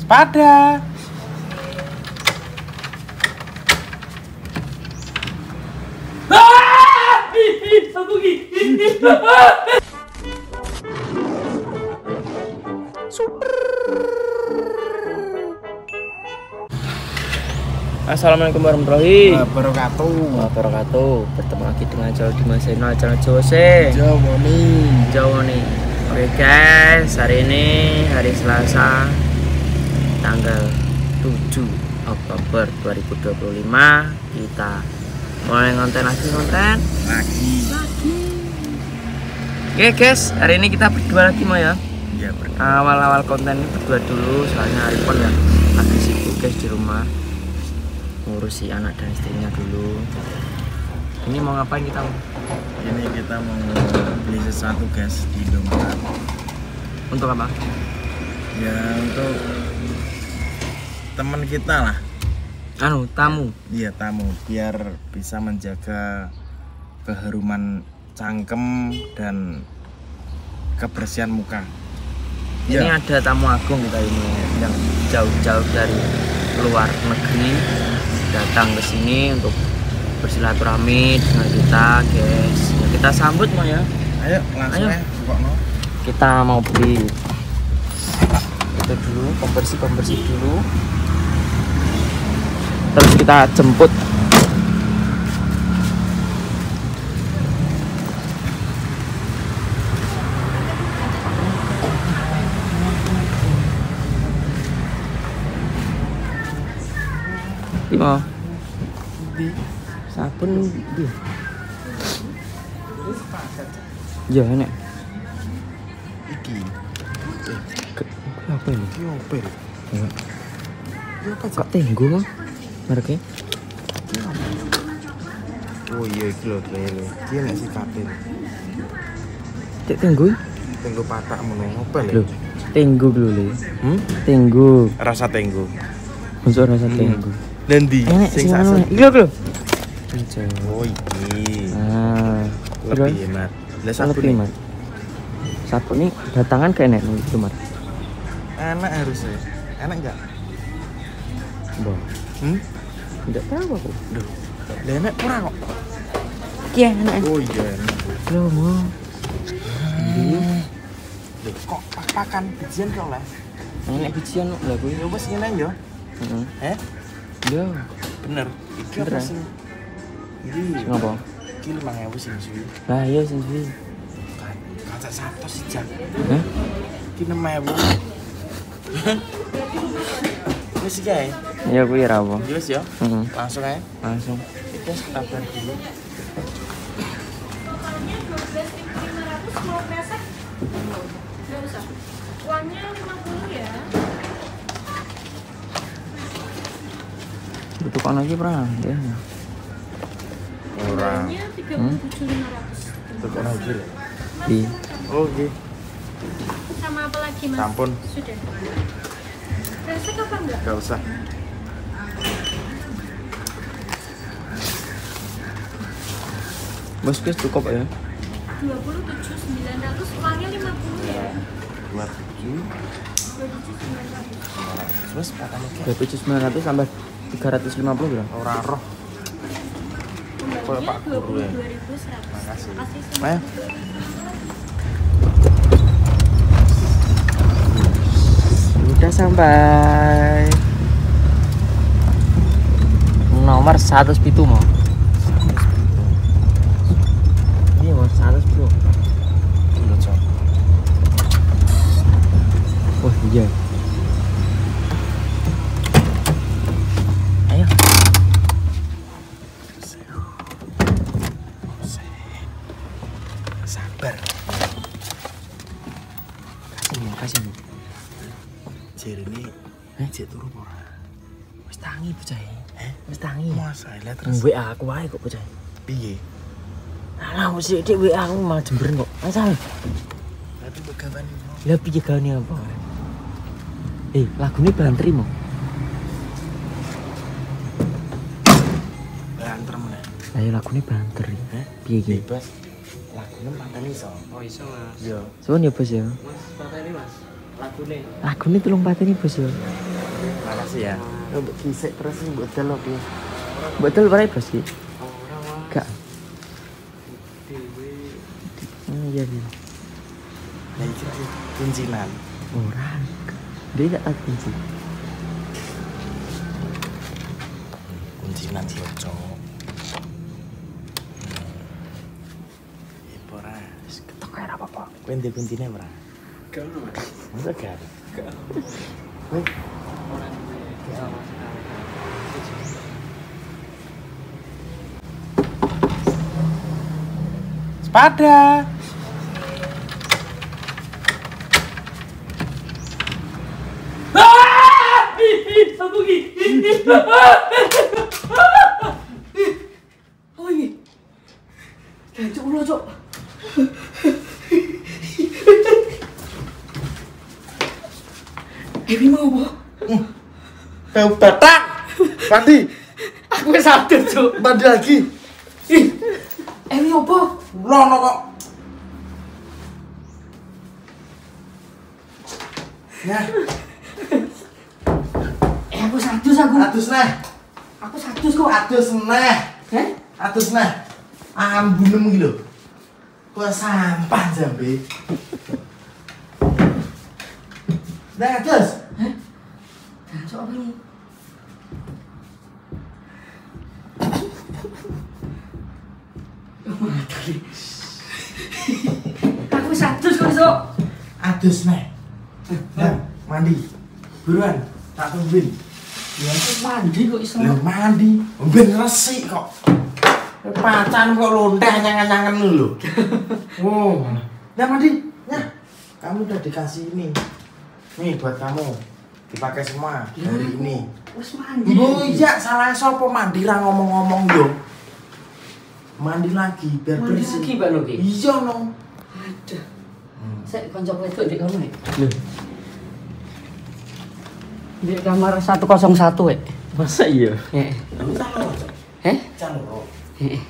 Sepada. Aku gini. Assalamualaikum warahmatullahi Wabarakatuh. Bertemu lagi dengan Jawa di Mas channel Jawa Se. Jawa nih. Oke guys, hari ini hari Selasa tanggal 7 Oktober 2025. Kita mulai konten lagi. Oke guys, hari ini kita berdua lagi mau ya. Iya, berdua. Awal-awal konten ini berdua dulu, soalnya Arifon ya lagi sibuk guys di rumah. Ngurusi anak dan istrinya dulu. Ini mau ngapain kita? Ini kita mau beli sesuatu guys di Indomaret. Untuk apa? Ya untuk teman kita lah. Tamu. Iya, tamu, biar bisa menjaga keharuman cangkem dan kebersihan muka. Ini Ya. ada tamu agung kita ini yang jauh-jauh dari luar negeri datang ke sini untuk bersilaturahmi dengan kita guys. Ya, kita sambut mau ya. Ayo langsung Ayo. ya, pokoknya. Kita mau beli itu dulu, pembersih dulu, terus kita jemput. Mau sabun dia ya enak Iki. apa ini? Iki apa ya? Ya. Ini apa Kok tenggo mah mereknya? Oh iya, iki lho kene. Iki nek sifate. Cek tenggo? Tenggo patak ngono apa lho? Loh, tenggo dulu le. Tenggo. Rasa tenggo. Unsur rasa tenggo. Dan di Enak sing sing saksen. anu. Iya lho. Oh iki. Ah, Lebih hemat. Lah sabun lebih nih. mas. Sabun ini datangan kayak enak nih cuma. Enak harusnya. Enak enggak? Boh, tidak tahu aku. Duh. Lah enak kurang kok. Iya enak. Oh iya enak. Loh mau. Loh, kok pakan bijian kok lah? Enak bijian lho kuwi. Ya wis ngene yo. Heeh. Eh? Yo. Bener. Iki apa Beneran. sih? Iki Ngapa? Iki 5.000 sing suwi. Lah iya sing suwi. Kaca 100 sih Jan. Hah? Iki 6.000. Wis iki ae. Iya kuwi ra apa. Ya wis ya. Heeh. Langsung ae. Langsung. Iki wis tabel dulu. Uangnya 50 ya. Butuhkan lagi pernah ya. Ora. Uangnya 37.500. Tukar lagi lho. Di Oh nggih. Sama apa lagi mas? Sampun. Sudah. Resek apa enggak? Enggak usah. bos guys cukup ya. 27.900. Uangnya 50 ya. 27. 27.900. Terus patane ki 2900 tambah 350 berapa? ora roh. Kembalinya Pak Guru ya. 22.100. Makasih. Makasih. Ayo. Udah sampai nomor 100 pitu mau. Iya mau 100 bro. Dulu cok. Wah iya. Ayo. Sabar. Kasih Bu. Jerene cek turu ora. Wis tangi bocah. Wis tangi. Mas, lihat terus. WA aku wae kok bocah. Piye? Alah wis dik WA aku malah jemberen kok. Asal. Tapi begawan Lah piye gawane apa? Lagune bantri mau. banter meneh. Lah lagune bantri. Piye iki? Bebas. Lagune pateni iso. Oh iso mas. Iya. Suwun ya bos ya. Mas pateni mas. Lagune. Lagune 3 pateni bos ya. Makasih ya. Mbok kisik terus mbok delok ya. Mbok delok wae bos iki. Gak. Iya iya. Nah itu sih kuncinan. Ora. Dia gak tak kunci. Kuncinan sih cowok. Ora, ketok kae ora apa-apa. Kowe ndek kuncine ora? Gak ono, Mas. Masa gak ada? Gak ono. Kowe Sepada. Aku ki. Oh ini. Cok lo cok. Ebi mau apa? Bau batak. Mandi. Aku wis sadar cok. Mandi lagi. Ih. Ebi apa? Lono kok. Ya, Aku sadus aku. atus neh. Aku sadus kok. Atus neh. Heh? Atus neh. Ambunem iki lho. Kok sampah jambe. Nah, atus. Cok apa ini? Aku sadus kok cok. Atus neh. Nah, mandi. Buruan, tak tungguin. Ya aku mandi kok iso. Lho mandi, ben resik kok. Pacan kok lonteh nyangan-nyangan lho. Oh. Nah mandi, ya. Kamu udah dikasih ini. Nih buat kamu. Dipakai semua hari ini. Wes mandi. Oh iya, salah sapa mandi ra ngomong-ngomong yo. Mandi lagi biar Mandi bersih. lagi, Pak Noki? Iya no. Aduh. Saya kanca wedok di kono ya. Lho, Di kamar 101 ya. masa iya? Heeh. Calon. Heh? Calon. Heeh.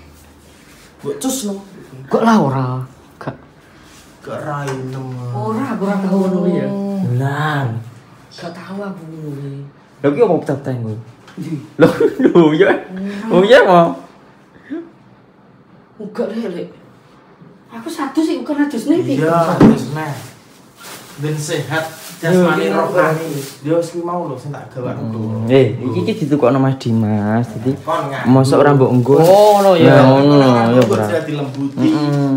Buat cus no. Kok lah ora? Gak. Gak rainem. Ora, aku ora tahu ngono ya. Lah. Gak tahu aku ngono ya. Lho ki opo pecah ngono? Ndi? Lho ya. Oh iya mau. Enggak lek. Aku satu sih bukan adus nih. Iya, terus nah. Ben sehat jasmani rohani. Yo sing mau lho sing tak gawa dulu. Iki ditukokno Mas Dimas. Dadi Kon nggak. mosok ora mbok enggo. Oh, no ya. Ngono ya ora. Sudah dilembuti.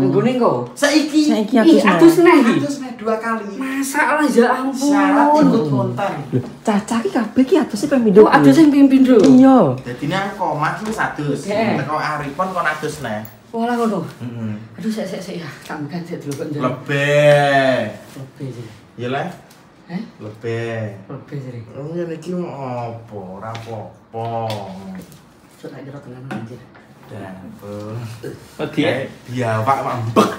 Nggone kok. Saiki. Saiki Ih, adus nih. Atus nih 2 kali. Masalah ya ampun. Syarat ikut konten. Lho, Caca ki kabeh ki aduse ping pindho. Oh, adus sing pimpin lho. Iya. Jadi ini aku komat wis adus. Heeh. Teko Arifon kon adus nih. Walah ngono. Heeh. Aduh, saya ya. Tambahkan saya dulu kok. Lebih. Lebih sih. Ya lah. Heh? Lebih. Lebih sih. Oh ngene iki opo? Ora apa-apa. Coba tak kira tenan anjir. Dapur. Oh dia. Dia Pak mambek.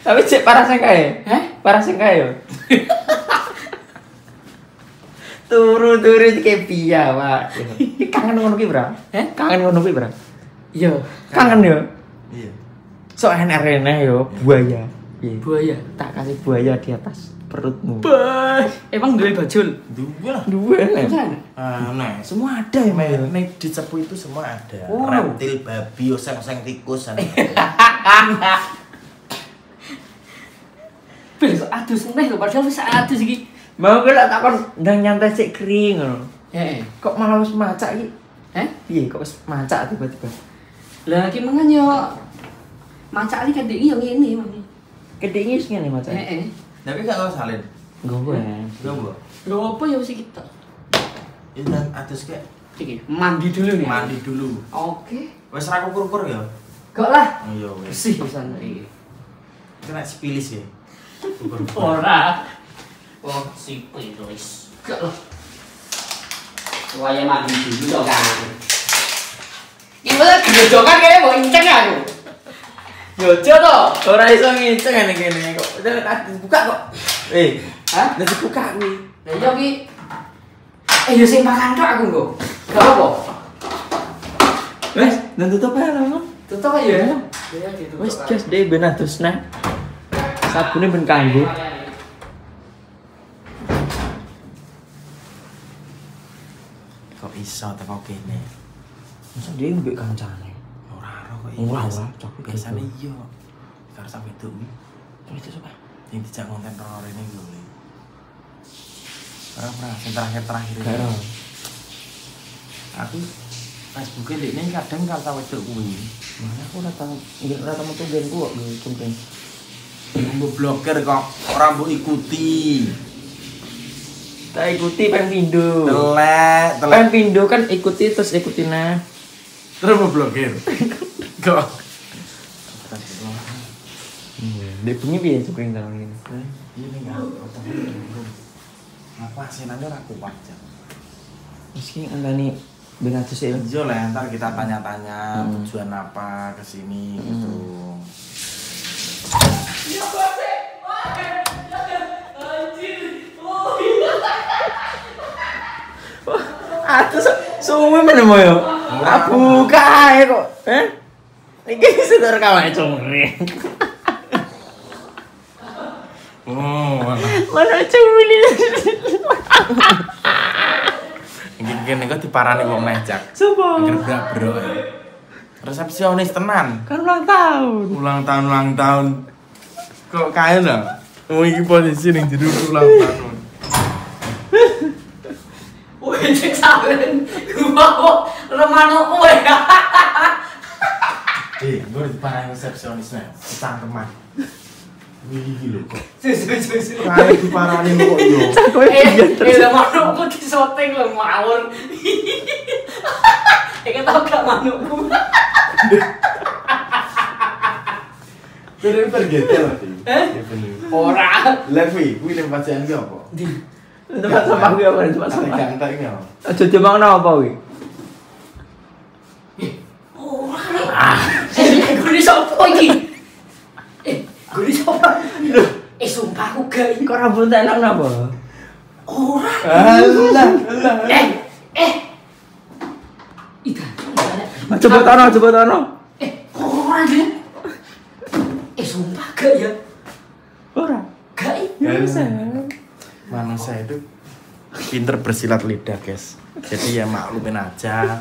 Tapi cek parah sing kae. Heh? Parah sing kae yo. Turu-turu iki piye, Pak? Kangen ngono ki, Bra? Heh? Kangen ngono ki, Bra? Iya. Kangen yo. Iya. Sok enak-enak yo, buaya. Iya. Buaya. Tak kasih buaya di atas perutmu. Emang duwe bajul? Dua lah. Dua nih. Nah, semua ada ya, Mas. Nih di cepu itu semua ada. Oh. Reptil, babi, oseng-oseng tikus, ada. Besok adus neh lho, padahal wis adus iki. Mau gue tak takon ndang nyantai sik kering ngono. Heeh. Kok malah wis macak iki? Heh? Piye kok wis macak tiba-tiba? Lah ki mangan yo macak iki kadek yo ngene mang. Gedenge wis ngene macak. Heeh. Tapi gak kau salin. Gue. Gak mbok. Lho apa ya wis kita? Itu dan atus kayak Iki mandi dulu nih. mandi dulu. Oke. Wes ra kukur-kukur ya. Gak lah. Oh iya wes. Bersih pisan iki. Kena sipilis ya. Kukur-kukur. Ora. Oh, sipilis. Gak lah. Waya mandi dulu dong kan. Iki malah gejokan kayaknya mau inceng aku. Yojo to, ora iso ngiceng ngene kene kok. Jangan dibuka kok. Hah? Nek dibuka kuwi. Lah iya ki. Yo sing makan tok aku nggo. Gak apa. Wes, dan tutup ae lah. Tutup aja ya. Ya gitu. Wes jas deh ben adus nah. Sabune ben kanggo. Kok iso teko kene? Masa dia mbek kancane. Ora ora kok Ora iso. ora, tapi Biasane iya. Karo sampe itu kuwi. Terus itu coba. Sing dijak konten horor ini lho. Ora sing terakhir ini. Karo. Aku Facebooknya ini kadang kata wedok kuwi. Mana aku ora tau, ora tau metu ben ku kok cungkring. Mbok blokir kok ora mbok ikuti. Tak ikuti peng pindho. Telek. Peng pindho kan ikuti terus ikuti nah. Terus mbok blokir. Kok. Dek bengi piye cungkring tahun ini? Ini enggak. Apa sih nanti ora kuat. Meski angkane ben atus ya. Iya lah, ntar kita tanya-tanya tujuan apa kesini gitu. Atus suwe men moyo. Buka ae kok. Iki sedar kawan cungkring. Mana cungkring. Gini kok diparani wong mejak. Sopo? Gerbrak-bro. Resepsionis tenan. Kan ulang tahun. Ulang tahun. Kok kae lho. Oh iki posisi ning jero ulang tahun. Wih, cek salen. Mau remano kowe. Gue diparani resepsionis nek, cangkeman. Iki lho kok. Sus. Kae diparani kok yo. Manuk kok disoting lho ngawur. Iki tau gak manukku. Kene pergetel ati. Ora. Levi, kuwi ning pacian ki apa? Di. Tempat sampah gue apa? Tempat sampah. Gantek iki apa? Aja dimangno apa kuwi? Ora. Gue sapa iki? Gue sapa? Sumpah aku gak iki. Kok rambut enak napa? Ora. Alah. Ida. Coba tono. Ora dia. Sumpah gak ya? Ora. Gak. Manusia itu pinter bersilat lidah, guys. Jadi ya maklumin aja.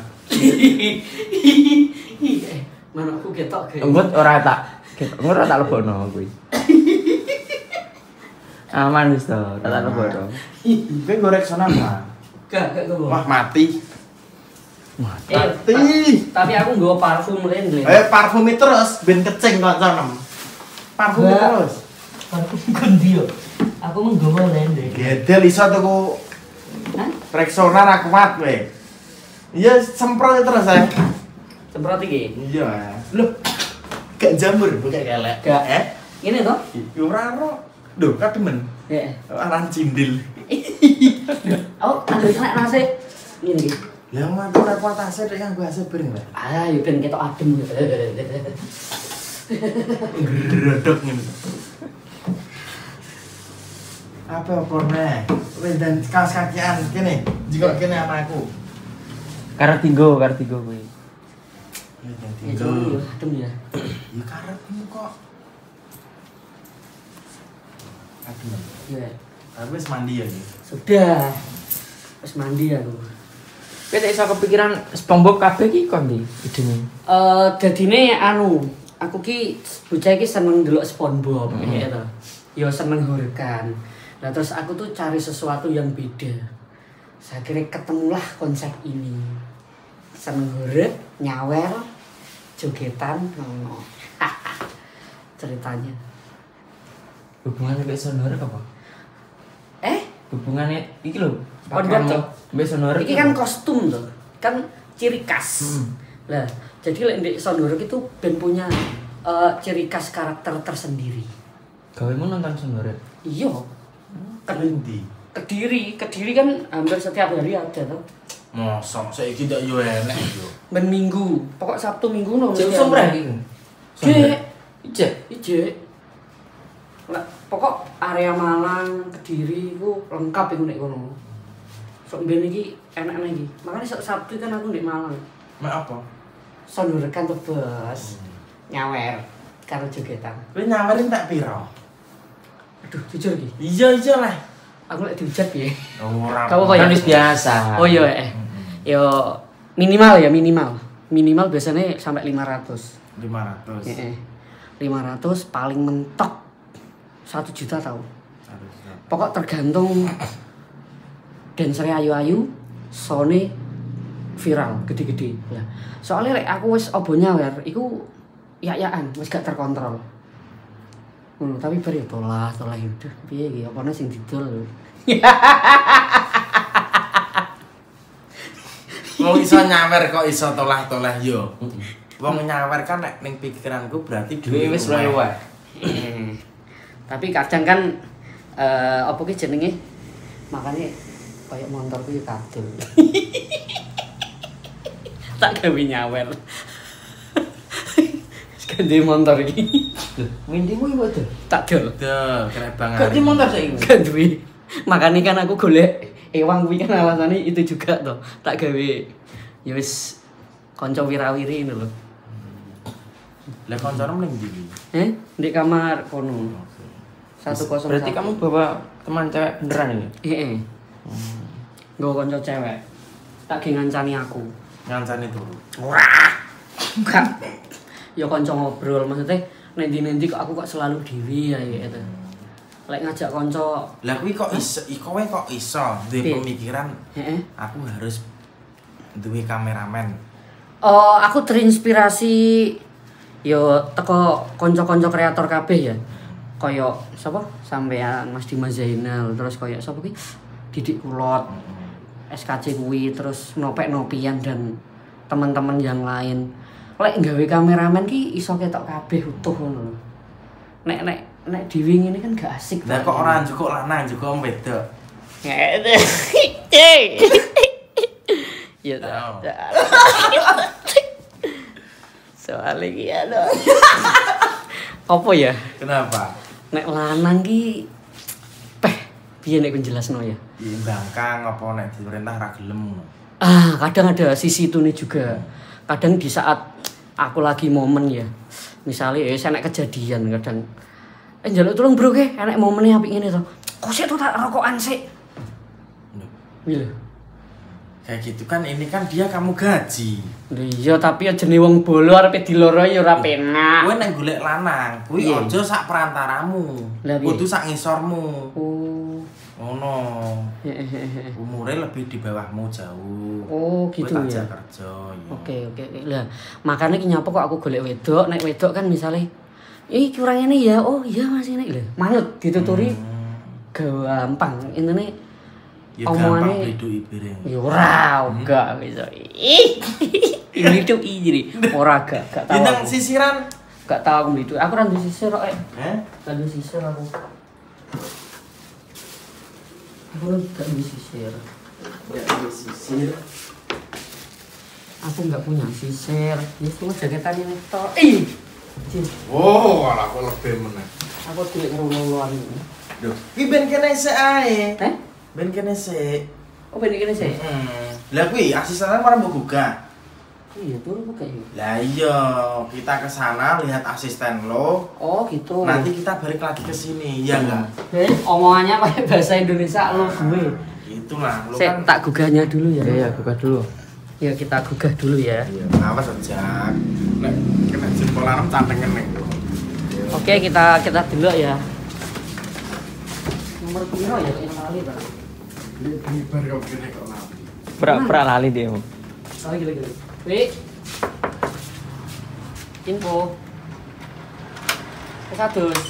Manukku ketok gak. Embut ora tak lebokno kuwi. Aman wis to, tak lebokno. Kowe gorek sono apa? Gak gue. Wah, mati. Tapi aku nggawa parfum lendle. Parfum itu terus ben kecing kancanem. Parfum terus. Parfum kondi yo. Aku menggawa lendle. Gedel iso tuku. Hah? Rexona ra kuat kowe. Iya, semprot terus ae. Semprot iki. Iya. Loh. Gak jamur, bukan kelek. Gak. Ini toh? Ora ro. Duh, kademen. Heeh. Aran cindil. Aku ada kena nasi. Ini. Lah matu ra kuat ase rek yang bahasa bareng, Pak. Ah, yo ben ketok adem. Gredok ngene. Apa oporne? Wis dan kaos kakian kene. Jika kene sama aku. Kartigo kuwi. Ya Ya yo adem ya. Ya karepmu kok. Adem. Ya. Tapi wis mandi ya iki. Sudah. Wis mandi aku. Kowe tak iso kepikiran SpongeBob kabeh iki kon ndi idene? Dadine aku ki bocah iki seneng ndelok SpongeBob ya to. Ya seneng horkan. Nah terus aku tuh cari sesuatu yang beda. Saya kira ketemulah konsep ini. Seneng horek, nyawer, jogetan, ngono. Ceritanya. Hubungannya mbek sonore apa? Hubungannya iki lho. SpongeBob tuh. Mbek sonore. Iki kan kostum tuh. Kan ciri khas. Lah, jadi lek ndek Sondorok itu ben punya ciri khas karakter tersendiri. Gawemu nonton sonore. Iya. Kendi. Kediri kan hampir setiap hari ada tuh. Mosok saiki ndak yo enek yo. Ben minggu, pokok Sabtu Minggu no. Jek sompreh iki. Ije. Lah, pokok area Malang, Kediri iku lengkap iku nek kono. Sok ben iki enak iki. Makane sok Sabtu kan aku ndek Malang. Mek apa? Sondorekan tuh bos. Nyawer karo jogetan. Kowe nyawerin tak piro? Aduh, jujur iki. Iya lah. Aku lek dihujat piye? Ora. Kamu kok ya? Kan wis biasa. Oh iya Yo minimal ya minimal biasanya sampai 500. 500. 500 paling mentok 1 juta tau. 1 juta. Pokok tergantung dancer ayu-ayu, sone viral gede-gede. Lah, soalnya lek aku wis obo nyawer iku ya-yaan wis gak terkontrol. Tapi bar ya tolah udah piye iki opone sing didol. Wong iso nyawer kok iso tolah-tolah yo. Wong nyawer kan nek ning pikiranku berarti duwe wis luwe. Tapi kadang kan apa ki jenenge? Makane kayak motorku yo kadul. Tak gawe nyawer. Ganti motor iki. Windimu iku tuh. Tak dol. Duh, kena banget. Ganti motor saiki. Ganti. Makane kan aku golek ewang kuwi kan alasannya itu juga toh. Tak gawe ya wis kanca wirawiri ngono lho. Lah kancamu ning ndi? Di kamar kono. 101. Berarti kamu bawa teman cewek beneran ini? Heeh. Nggo kanca cewek. Tak ge ngancani aku. Ngancani turu. Ora. Enggak. Ya kanca ngobrol maksudnya nendi-nendi kok aku kok selalu dewi ya gitu. Lek ngajak kanca. Lah kuwi kok iso, kowe kok iso duwe pemikiran aku harus duwe kameramen. Oh, aku terinspirasi yo teko kanca-kanca kreator kabeh ya. Kaya sapa? Sampean Mas Dimas Zainal, terus kaya sapa ki? Didik Kulot. SKC kuwi terus Nopek-Nopian dan teman-teman yang lain. Lek gawe kameramen ki iso ketok kabeh utuh ngono lho. Nek dhewe ngene kan gak asik. Lah kok ora njukuk lanang, njukuk wedok. Ya ta. Soale iki ada. Apa ya? Kenapa? Nek lanang ki piye nek penjelasno ya? Bangkang apa nek diperintah ra gelem ngono. Kadang ada sisi itu nih juga. Kadang di saat aku lagi momen ya. Misalnya saya nek kejadian kadang njaluk tulung bro ke, enek momennya apik ngene to. Kok sik to tak rokokan sik. Iya. Kayak gitu kan ini kan dia kamu gaji. Iya tapi ya jenenge wong bolo arepe diloro ya ora penak. Kowe nek golek lanang, kuwi aja sak perantaramu. Kudu sak ngisormu. Oh. Ngono. Umure lebih di bawahmu jauh. Oh, gitu ya. Kerja, ya. Oke. Lah, makane ki nyapa kok aku golek wedok, nek wedok kan misale kurang ini ya. Oh, iya Mas ini lho. Manut dituturi gampang. Intine ya gampang bidui bareng. Ya ora, enggak bisa. Ini itu jadi ora gak tahu. Bintang sisiran gak tahu aku itu. Aku ra sisir kok. Ra sisir aku. Aku gak sisir. Aku nggak punya sisir. Ya cuma jaketan ini tok. Oh, malah aku lebih meneh. Aku tidak ngeruluan ini. Duh, ki ben kene sik ae. Ben kene sik. Oh, ben kene sik. Lah kuwi asistennya malah mbok gugah. Iya, turu buka yuk. Lah iya, kita ke sana lihat asisten lo. Oh, gitu. Nanti kita balik lagi ke sini, ya enggak? Omongannya pakai bahasa Indonesia lo gue. Itulah, lo saya kan tak gugahnya dulu ya. Iya, gugah dulu. Ya kita gugah dulu ya. iya, awas aja. Nek kena jempol anem cantengen ning. Oke, kita dulu ya. Nomor piro ya yang kali, Pak? Ini baru kok kene kok lali. Pura-pura lali dia. Oh, gila. Wih. Info. Kesadus.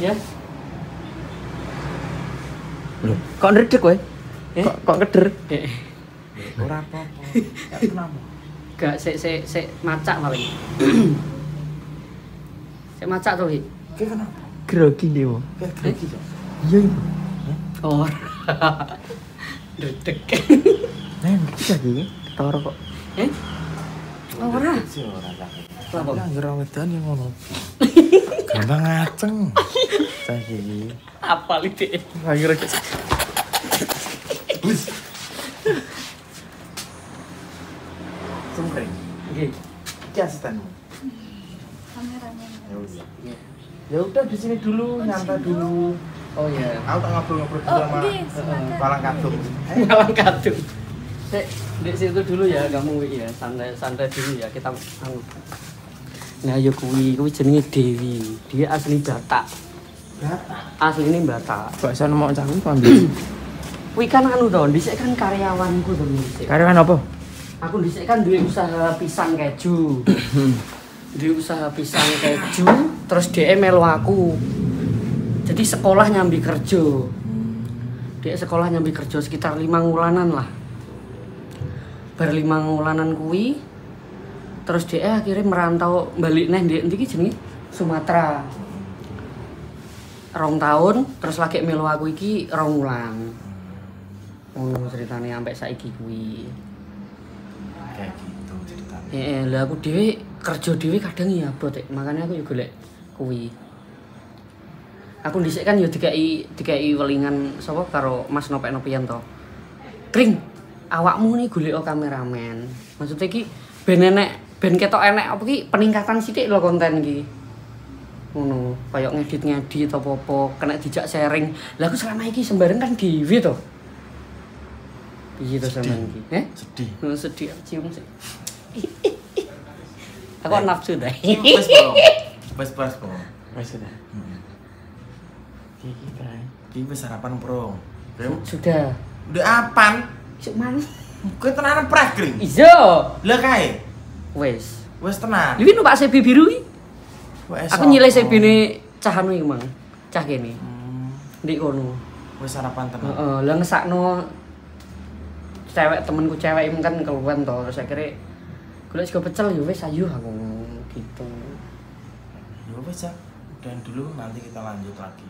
Ya. Loh, kok ndredeg kowe? Kok keder? Ora apa-apa. Gak kenapa. Gak sik macak paling. Sik macak to, Hi. Ki kenapa? Grogi dia. Kayak grogi kok. Iya. Oh. Dedek. Nen, iki lagi ketara kok. Ora. Si ora tak. Kenapa? Anggere wedan yang ngono. Gampang ngaceng. Saiki. Apa iki? Akhirnya Sumring. Oke. Iki asistenmu. Kameramen. Ya udah. Ya udah di sini dulu, nyantai dulu. Oh iya. Aku tak ngobrol-ngobrol dulu Oh, sama oke, silakan. Malang Kadung. Malang Kadung. Dek, di situ dulu ya kamu ya, santai dulu ya kita anu. Nah, yo kuwi jenenge Dewi. Dia asli Batak. Batak. Asline Batak. Bakso mau canggung ambil. Kuwi kan anu to, dhisik kan karyawanku to dhisik. Karyawan apa? Aku dhisik kan duwe usaha pisang keju. Duwe usaha pisang keju, terus dhek melu aku. Jadi sekolah nyambi kerja. Dia sekolah nyambi kerja sekitar 5 wulanan lah. Bar 5 wulanan kuwi terus dia akhirnya merantau balik neh ndek ndi ki jenenge Sumatera. 2 tahun terus lagi melu aku iki 2 wulan. Ngono ceritane sampai saiki kuwi. Kayak gitu ceritanya. Heeh, lah aku dhewe kerja dhewe kadang ya abot, makanya aku yo golek kuwi. Aku dhisik kan yo dikai welingan sapa karo Mas Nopek Nopian to. Kring, awakmu nih golek kameramen. Maksudnya iki ben ketok enek apa ki peningkatan sithik lho konten iki. Ngono, kaya ngedit apa-apa, kena dijak sharing. Lah aku selama iki sembarang kan dhewe to. Piye to sampean iki? Sedih. Sedih cium sih. Aku nafsu dah. Wes, Bro. Wes, Bro. Wes sudah. Iki kan. Iki wis sarapan, Bro. Bro. Sudah. Udah apan? Cuk man. Kowe tenanan pres, Kring. Ijo. Lah kae. Wes. Wes tenan. Iki numpak CB biru iki. Wes. Aku nyilih CB-ne cah anu iki, Mang. Cah kene. Ndek kono. Wes sarapan tenan. Heeh, lah ngesakno cewek temenku cewek ini kan keluar toh, terus akhirnya golek sego pecel ya wis ayo aku gitu. Ya wes ya. Dan dulu nanti kita lanjut lagi.